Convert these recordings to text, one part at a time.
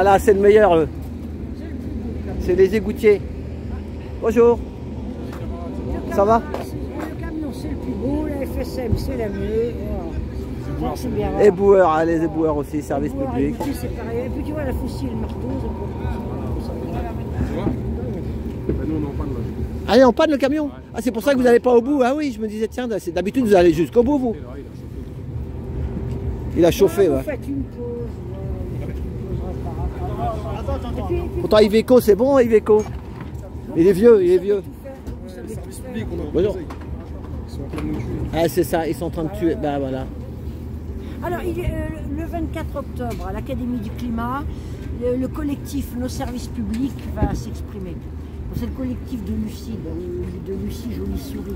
Voilà, c'est le meilleur, eux. C'est les égoutiers. Bonjour. Ça va? Le camion, c'est le plus beau, la FSM, c'est la mieux. C'est bien. Et éboueurs, hein, les éboueurs aussi, service public. C'est pareil. Et puis tu vois, la faucille, le marteau, Tu vois? Nous, on est en panne là. Allez, en panne le camion? Ah, c'est pour ça que vous n'allez pas au bout? Ah oui, je me disais, tiens, d'habitude vous allez jusqu'au bout, vous. Il a chauffé, ouais. Vous faites une pause. Pourtant, Iveco, c'est bon, Iveco. Il est vieux, il est vieux. Service public, on a Bonjour. Ils sont en train de nous tuer. Ah, c'est ça, ils sont en train de tuer. Ben voilà. Alors, le 24 octobre, à l'Académie du Climat, le collectif Nos Services Publics va s'exprimer. C'est le collectif de Lucie Jolie Souris.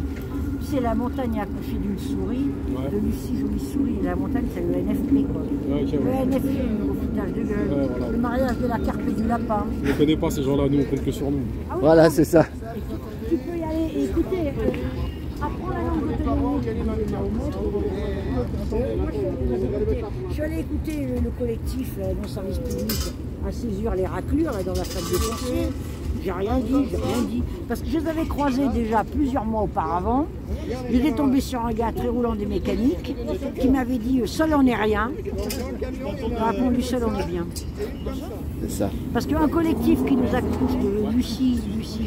C'est la montagne accouchée d'une souris, Ouais. de Lucie Jolie Souris. La montagne, c'est le NFP, quoi. Ouais, ok, Le ouais. NFP, le foutage de gueule, Ouais, voilà. le mariage de la carpe et du lapin. On ne connaît pas ces gens-là, nous on compte que sur nous. Ah oui, Voilà, c'est ça. tu peux y aller et écouter. Apprends la langue de Je suis allé écouter le collectif, Nos Services Publics, à Césure les raclures, là, dans la salle des pompiers. J'ai rien dit. Parce que je les avais croisés déjà plusieurs mois auparavant. J'étais tombé sur un gars très roulant des mécaniques qui m'avait dit seul on n'est rien. J'ai répondu seul on est bien. C'est ça. Parce qu'un collectif qui nous accouche de Lucie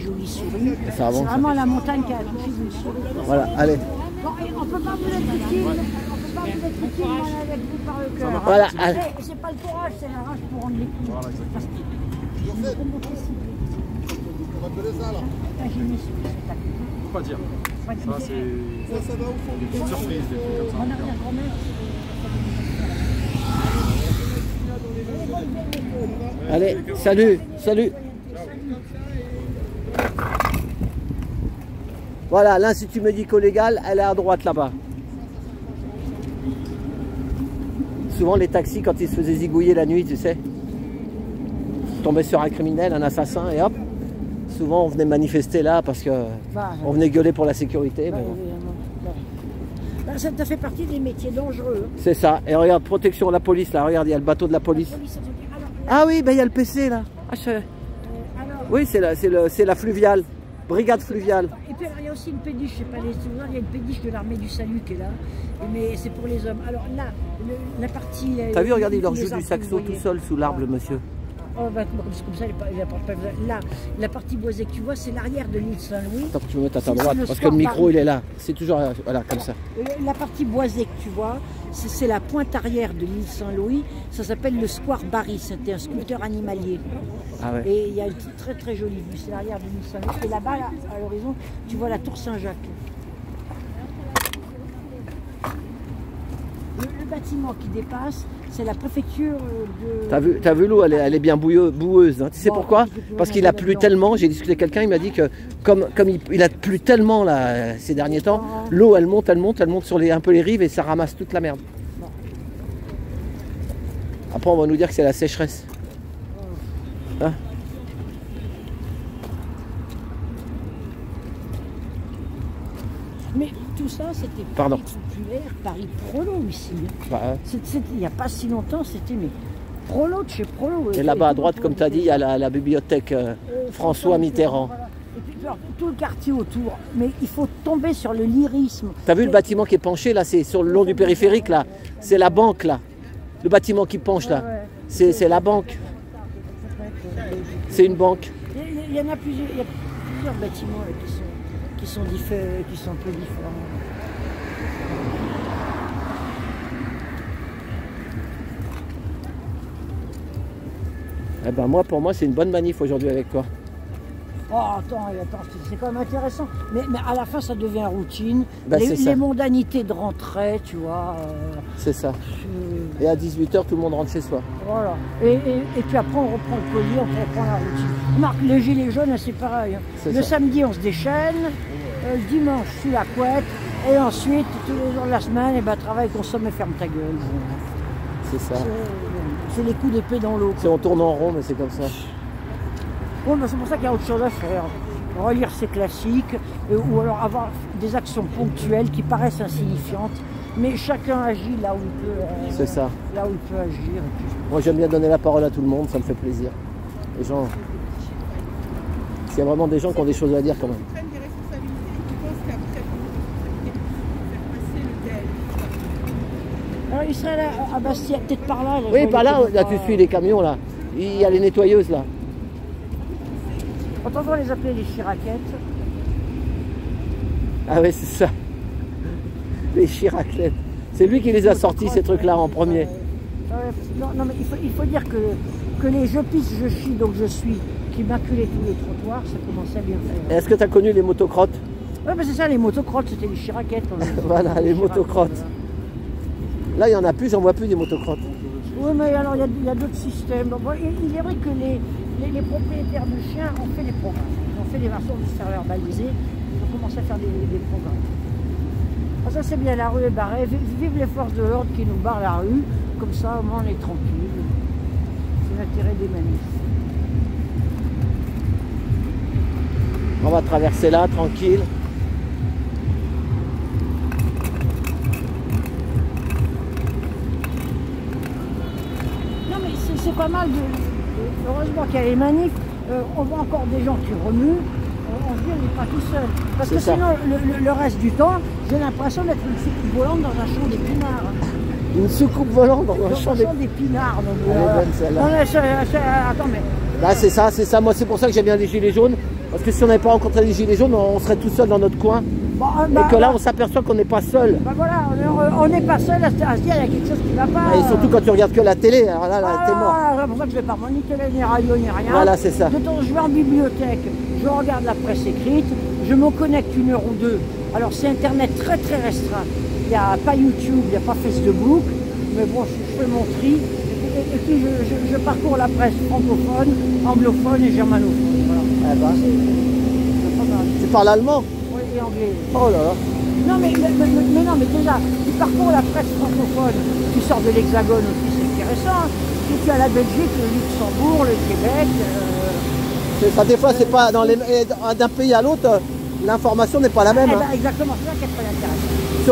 Jolie Souris, c'est avance, vraiment la montagne qui a accouché d'une souris. Voilà, allez. Bon, et on ne peut pas vous être utile, on peut pas vous être utile, moi, avec vous par le cœur. Voilà, allez. C'est pas le courage, c'est la rage pour rendre les coups. Voilà, exactement. Parce que je vais montrer si On va appeler ça là. On peut pas dire. Ça, c'est des petites surprises, des trucs comme mon ça. arrière-grand-mère. Allez, salut, salut. Voilà, l'Institut médico-légal, elle est à droite là-bas. Souvent les taxis, quand ils se faisaient zigouiller la nuit, tu sais, tombaient sur un criminel, un assassin, et hop, souvent on venait manifester là parce que on venait gueuler pour la sécurité. Mais bon. Ça fait partie des métiers dangereux. C'est ça. Et regarde, protection de la police, là, regarde, il y a le bateau de la police. Ah oui, ben il y a le PC là. Ah, oui, c'est la fluviale, brigade fluviale. Et puis alors, il y a aussi une pédiche, je sais pas les souvenirs, il y a une pédiche de l'armée du salut qui est là, mais c'est pour les hommes. Alors là, la partie... T'as vu, regardez, il leur joue du saxo tout seul sous l'arbre, le monsieur. Oh, bah, c'est comme ça, il apporte pas... Là, la partie boisée que tu vois, c'est l'arrière de l'île Saint-Louis. Attends, tu me mets à ta droite, parce que le micro, il est là. C'est toujours, voilà, comme ça. La partie boisée que tu vois, c'est la pointe arrière de l'île Saint-Louis. Ça s'appelle le Square Barry, c'était un sculpteur animalier. Ah ouais. Et il y a une très très jolie vue, c'est l'arrière de l'île Saint-Louis. Et là-bas, là, à l'horizon, tu vois la tour Saint-Jacques. Le bâtiment qui dépasse, c'est la préfecture de... T'as vu l'eau, elle est bien boueuse. Hein. Tu sais pourquoi? Parce qu'il a plu tellement, j'ai discuté avec quelqu'un, il m'a dit que comme il a plu tellement là, ces derniers temps, l'eau elle monte sur un peu les rives et ça ramasse toute la merde. Après on va nous dire que c'est la sécheresse. Hein? Mais tout ça, c'était Pardon. Paris populaire, Paris Prolo ici. Bah, Il n'y a pas si longtemps, c'était Prolo de chez Prolo. et là-bas à droite, comme tu as dit, il y a la bibliothèque François Mitterrand. Voilà. Et puis alors, tout le quartier autour. Mais il faut tomber sur le lyrisme. T'as vu le bâtiment qui est penché là, c'est sur le long du périphérique là, c'est la banque là. Le bâtiment qui penche là, c'est la banque. C'est une banque. Il y en a plusieurs, bâtiments là, qui sont un peu différents. Eh ben moi, pour moi, c'est une bonne manif aujourd'hui avec toi. Oh, attends, c'est quand même intéressant. Mais à la fin, ça devient routine. Bah, les mondanités de rentrée, tu vois. C'est ça. Et à 18 h, tout le monde rentre chez soi. Voilà. Et puis après, on reprend le collier, on reprend la routine. Remarque, les gilets jaunes, c'est pareil. Hein. Le samedi, on se déchaîne. Le dimanche, sous la couette. Et ensuite, tous les jours de la semaine, et ben, travail, consomme et ferme ta gueule. C'est ça. C'est les coups d'épée dans l'eau. On tourne en rond, mais c'est comme ça. Bon, ben, c'est pour ça qu'il y a autre chose à faire. Relire ses classiques, ou alors avoir des actions ponctuelles qui paraissent insignifiantes, Mais chacun agit là où il peut. C'est ça. Là où il peut agir. Et puis... Moi j'aime bien donner la parole à tout le monde, ça me fait plaisir. Les gens. S'il y a vraiment des gens qui ont des choses à dire quand même. Ils prennent des responsabilités et qui pensent qu'après, faire passer le DEL. Alors il serait là à Bastia, peut-être par là. Oui, par là, là tu suis les camions là. Il y a les nettoyeuses là. On va les appeler les chiraquettes. Ah oui, c'est ça. Les chiraclettes. C'est lui qui les a sortis ces trucs-là en premier. Non, mais il faut dire que les je pisse, je chie, donc je suis, qui maculaient tous les trottoirs, ça commençait à bien faire. Est-ce que tu as connu les motocrottes? Oui, mais c'est ça, les motocrottes, c'était les chiraquettes. Voilà, les motocrottes. Là, il n'y en a plus, j'en vois plus des motocrottes. Oui, mais alors il y a d'autres systèmes. Bon, il est vrai que les propriétaires de chiens ont fait des programmes. Ils ont fait des versions de serveurs balisés. Ils ont commencé à faire des programmes. Ah, ça, c'est bien, la rue est barrée. Vive les forces de l'ordre qui nous barrent la rue. Comme ça, au moins, on est tranquille. C'est l'intérêt des manifs. On va traverser là, tranquille. Non, mais c'est pas mal. Heureusement qu'il y a les manifs. On voit encore des gens qui remuent. On se dit, on n'est pas tout seul. Parce que sinon, le reste du temps, j'ai l'impression d'être une soucoupe volante dans un champ d'épinards. Une soucoupe volante dans un champ d'épinards. Attends, mais... Là, c'est ça. Moi, c'est pour ça que j'aime bien les gilets jaunes. Parce que si on n'avait pas rencontré les gilets jaunes, on serait tout seul dans notre coin. Et que là, on s'aperçoit qu'on n'est pas seul. Bah voilà, on n'est pas seul à se dire, il y a quelque chose qui ne va pas. Et surtout quand tu regardes que la télé, alors là, t'es mort. C'est pour ça que je ne vais pas voir ni télé, ni radio, ni rien. Voilà, c'est ça. De temps, je vais en bibliothèque, je regarde la presse écrite, je me connecte 1 heure ou 2. Alors, c'est Internet très très restreint. Il n'y a pas YouTube, il n'y a pas Facebook. Mais bon, je fais mon tri. Et puis, je parcours la presse francophone, anglophone et germanophone. Voilà. Eh ben. Tu parles allemand? Oui, et anglais. Oh là là. Non, mais déjà, tu parcours la presse francophone, tu sors de l'Hexagone aussi, c'est intéressant. Tu as la Belgique, le Luxembourg, le Québec. Ça, des fois, c'est pas d'un pays à l'autre, l'information n'est pas la même. Hein. Exactement, c'est ça qui est très intéressant.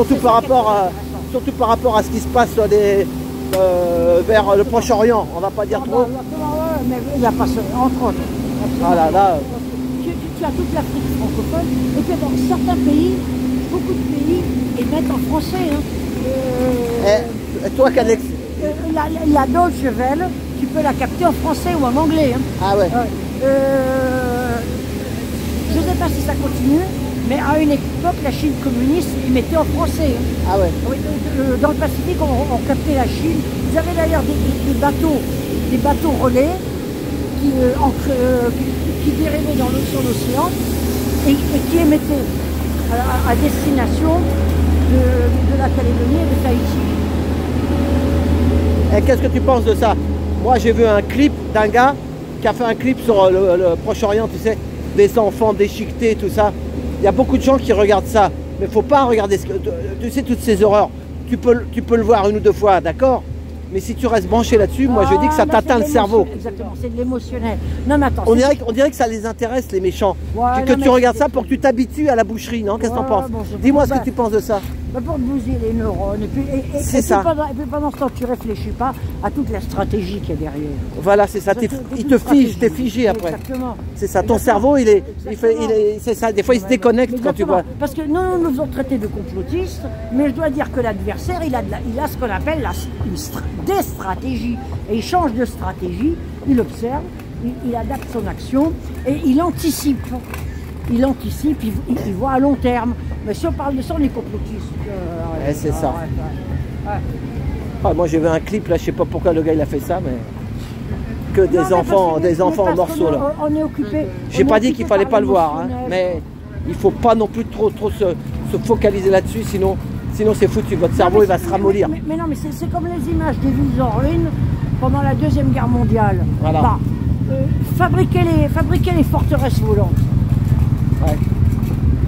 Surtout par rapport à ce qui se passe vers le Proche-Orient, on va pas dire trop. Mais il n'y a pas ça, entre autres. Voilà, là. Tu as toute l'Afrique francophone, et puis dans certains pays, beaucoup de pays émettent en français. Hein. Et toi, Cadex, la Deutsche Welle, tu peux la capter en français ou en anglais. Hein. Ah ouais. Je ne sais pas si ça continue, mais à une époque, la Chine communiste émettait en français. Hein. Ah ouais. Dans le Pacifique, on captait la Chine. Vous avez d'ailleurs des bateaux relais qui dérivaient sur l'océan et qui émettaient à destination de la Calédonie et de Tahiti. Et qu'est-ce que tu penses de ça? Moi, j'ai vu un clip d'un gars qui a fait un clip sur le Proche-Orient, tu sais, des enfants déchiquetés, tout ça. Il y a beaucoup de gens qui regardent ça, mais il ne faut pas regarder, tu sais, toutes ces horreurs. Tu peux le voir 1 ou 2 fois, d'accord? Mais si tu restes branché là-dessus, moi je dis que ça t'atteint le cerveau. Exactement, c'est de l'émotionnel. Non mais attends. On dirait que ça les intéresse, les méchants. Ouais, que tu regardes ça pour que tu t'habitues à la boucherie, non? Qu'est-ce que t'en penses? Bon, dis-moi ce que tu penses de ça. Pour te bousiller les neurones. Et puis pendant ce temps, tu ne réfléchis pas à toute la stratégie qu'il y a derrière. Voilà, c'est ça. Il te fige, t'es figé après. Exactement. C'est ça. Ton cerveau, c'est ça. Des fois, il se déconnecte quand tu vois. Parce que nous nous faisons traiter de complotistes, mais je dois dire que l'adversaire, il a ce qu'on appelle des stratégies. Et il change de stratégie, il observe, il adapte son action et il anticipe. Il anticipe, il voit à long terme. Mais si on parle de ça, on est complotistes. C'est ça. Ah, moi j'ai vu un clip là, je sais pas pourquoi le gars il a fait ça, mais que des enfants en morceaux là. On est occupé. J'ai pas dit qu'il fallait pas le voir, hein, mais il faut pas non plus trop se focaliser là-dessus, sinon c'est foutu. Votre cerveau il va se ramollir. Mais non, mais c'est comme les images des villes en ruine pendant la Deuxième Guerre mondiale. Voilà. Bah, fabriquer les forteresses volantes. Ouais.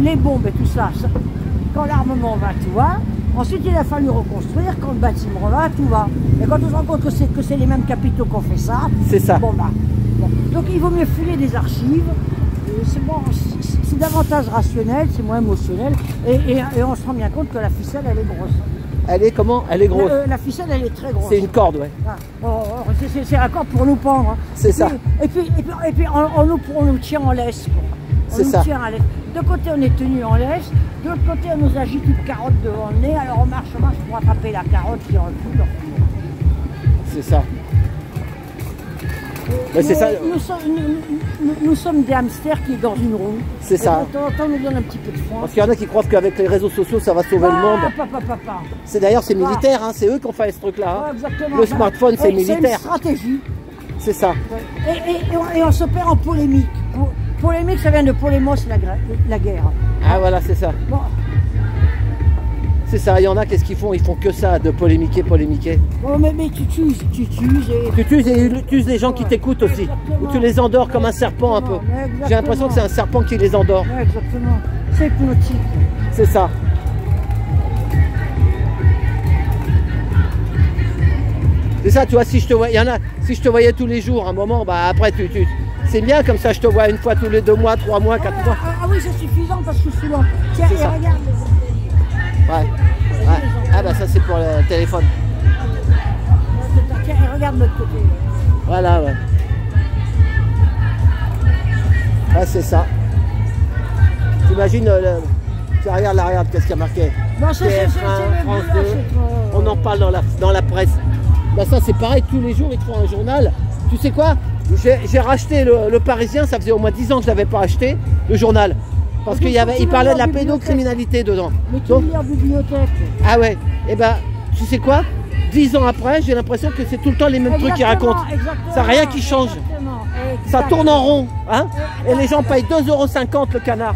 Les bombes et tout ça, quand l'armement va, tout va. Ensuite, il a fallu reconstruire. Quand le bâtiment va, tout va. Et quand on se rend compte que c'est les mêmes capitaux qui ont fait ça, c'est ça. Bon. Donc il vaut mieux filer des archives. C'est davantage rationnel, c'est moins émotionnel. Et on se rend bien compte que la ficelle, elle est grosse. Elle est comment? Elle est grosse. La ficelle, elle est très grosse. C'est une corde, ouais. Ah, c'est la corde pour nous pendre. Hein. C'est ça. Et puis on nous tient en laisse. C'est ça. De côté, on est tenu en laisse. De l'autre côté, on nous agite une carotte devant le nez. Alors on marche pour attraper la carotte qui recule. C'est ça. Mais c'est ça. Nous sommes des hamsters qui sont dans une roue. C'est ça. De temps en temps, on nous donne un petit peu de froid. Parce qu'il y en a qui croient qu'avec les réseaux sociaux, ça va sauver le monde. C'est d'ailleurs, c'est militaire, hein, c'est eux qui ont fait ce truc-là. Hein. Exactement. Le smartphone, c'est militaire. C'est une stratégie. C'est ça. Et on se perd en polémique. Polémique, ça vient de polémos, la guerre. Ah voilà, c'est ça. Bon. C'est ça, il y en a, qu'est-ce qu'ils font? Ils font que ça, de polémiquer. Oh, mais tu tues et... Tu tues les gens qui t'écoutent aussi. Ou tu les endors comme un serpent un peu. J'ai l'impression que c'est un serpent qui les endort. Ouais, exactement. C'est hypnotique. C'est ça. C'est ça, tu vois, si je te vois, il y en a, si je te voyais tous les jours, un moment, bah après c'est bien comme ça, je te vois une fois tous les 2 mois, 3 mois, 4 mois. Ah oui, c'est suffisant parce que je suis lent. Tiens, et regarde. Ouais. Ah bah ça c'est pour le téléphone. Tiens, et regarde de l'autre côté. Voilà, ouais. Ouais, c'est ça. T'imagines, regarde, qu'est-ce qu'il y a marqué? TF1, France 2, on en parle dans la presse. Bah ça c'est pareil, tous les jours ils te font un journal. Tu sais quoi? J'ai racheté le Parisien, ça faisait au moins 10 ans que je ne l'avais pas acheté, le journal. Parce qu'il parlait de la pédocriminalité dedans. Mais tu lis en bibliothèque. Ah ouais, et ben tu sais quoi? 10 ans après, j'ai l'impression que c'est tout le temps les mêmes trucs qu'ils racontent. Ça n'a rien qui change. Ça tourne en rond. Hein? Et les gens payent 2,50 € le canard.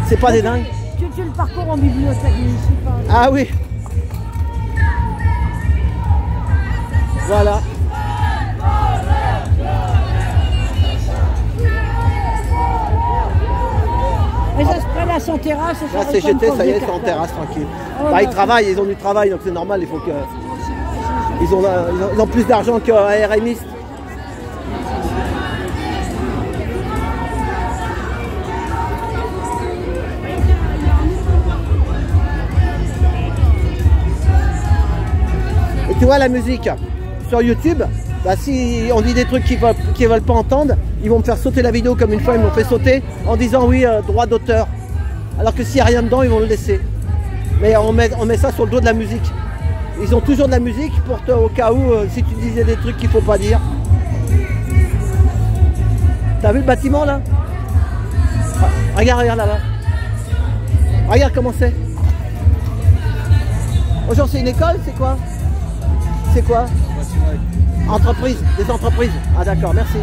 C'est pas des dingues. Tu le parcours en bibliothèque municipale. Ah oui. Voilà. Et ça se prenne à son terrasse. Là, c'est jeté, ça y est, c'est en terrasse, tranquille. Bah, ils travaillent, ils ont du travail, donc c'est normal, il faut que... Ils ont plus d'argent qu'un RMiste. Et tu vois la musique sur YouTube, bah, si on dit des trucs qu'ils veulent pas entendre, ils vont me faire sauter la vidéo comme une fois ils m'ont fait sauter en disant oui, droit d'auteur. Alors que s'il n'y a rien dedans, ils vont le laisser. Mais on met ça sur le dos de la musique. Ils ont toujours de la musique pour au cas où si tu disais des trucs qu'il faut pas dire. T'as vu le bâtiment là? Regarde là-bas. Regarde comment c'est. Aujourd'hui c'est une école, c'est quoi? C'est quoi? Entreprise, des entreprises. Ah d'accord, merci.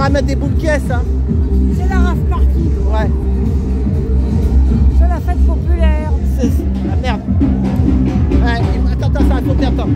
À mettre des boules de caisse, hein. C'est la rave party. Ouais. C'est la fête populaire. C'est la merde. Ouais, attends, ça va compter, attends.